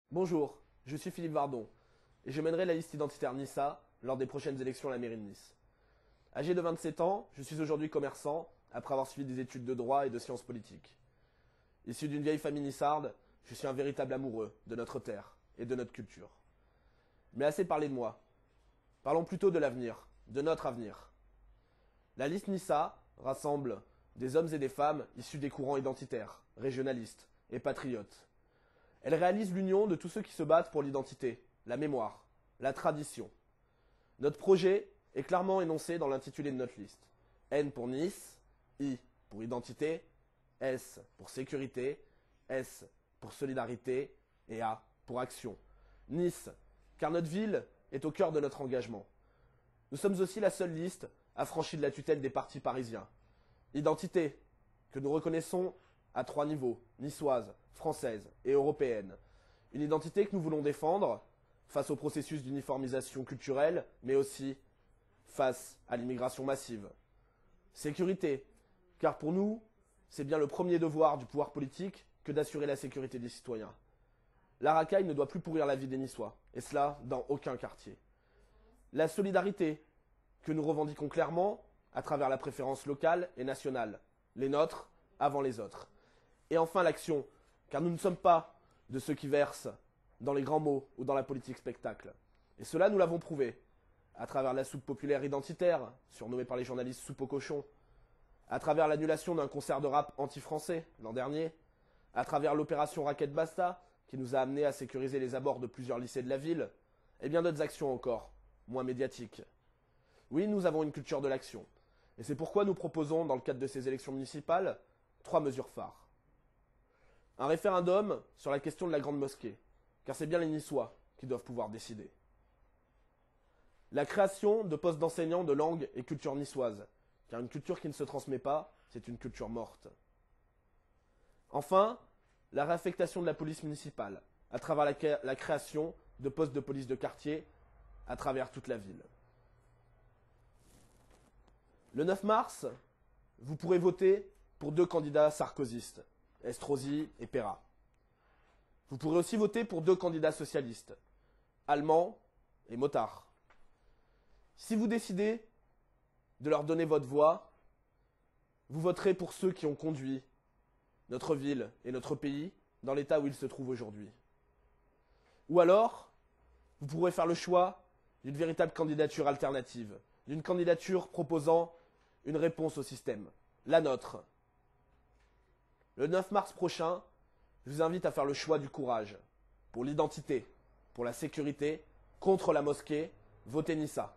Bonjour, je suis Philippe Vardon et je mènerai la liste identitaire Nissa lors des prochaines élections à la mairie de Nice. Âgé de 27 ans, je suis aujourd'hui commerçant après avoir suivi des études de droit et de sciences politiques. Issu d'une vieille famille nissarde, je suis un véritable amoureux de notre terre et de notre culture. Mais assez parlé de moi. Parlons plutôt de l'avenir, de notre avenir. La liste Nissa rassemble des hommes et des femmes issus des courants identitaires, régionalistes et patriotes. Elle réalise l'union de tous ceux qui se battent pour l'identité, la mémoire, la tradition. Notre projet est clairement énoncé dans l'intitulé de notre liste. N pour Nice, I pour identité, S pour sécurité, S pour solidarité et A pour action. Nice, car notre ville est au cœur de notre engagement. Nous sommes aussi la seule liste affranchie de la tutelle des partis parisiens. Identité, que nous reconnaissons à 3 niveaux, niçoise, française et européenne. Une identité que nous voulons défendre face au processus d'uniformisation culturelle, mais aussi face à l'immigration massive. Sécurité, car pour nous, c'est bien le premier devoir du pouvoir politique que d'assurer la sécurité des citoyens. La racaille ne doit plus pourrir la vie des Niçois, et cela dans aucun quartier. La solidarité, que nous revendiquons clairement à travers la préférence locale et nationale, les nôtres avant les autres. Et enfin l'action, car nous ne sommes pas de ceux qui versent dans les grands mots ou dans la politique spectacle. Et cela, nous l'avons prouvé, à travers la soupe populaire identitaire, surnommée par les journalistes soupe au cochon, à travers l'annulation d'un concert de rap anti-français l'an dernier, à travers l'opération Raquette Basta, qui nous a amené à sécuriser les abords de plusieurs lycées de la ville, et bien d'autres actions encore, moins médiatiques. Oui, nous avons une culture de l'action. Et c'est pourquoi nous proposons, dans le cadre de ces élections municipales, 3 mesures phares. Un référendum sur la question de la grande mosquée, car c'est bien les Niçois qui doivent pouvoir décider. La création de postes d'enseignants de langue et culture niçoise, car une culture qui ne se transmet pas, c'est une culture morte. Enfin, la réaffectation de la police municipale, à travers la création de postes de police de quartier à travers toute la ville. Le 9 mars, vous pourrez voter pour 2 candidats sarkozystes, Estrosi et Perra. Vous pourrez aussi voter pour 2 candidats socialistes, Allemand et Motard. Si vous décidez de leur donner votre voix, vous voterez pour ceux qui ont conduit notre ville et notre pays dans l'état où ils se trouvent aujourd'hui. Ou alors, vous pourrez faire le choix d'une véritable candidature alternative, d'une candidature proposant une réponse au système, la nôtre. Le 9 mars prochain, je vous invite à faire le choix du courage, pour l'identité, pour la sécurité, contre la mosquée, votez Nissa.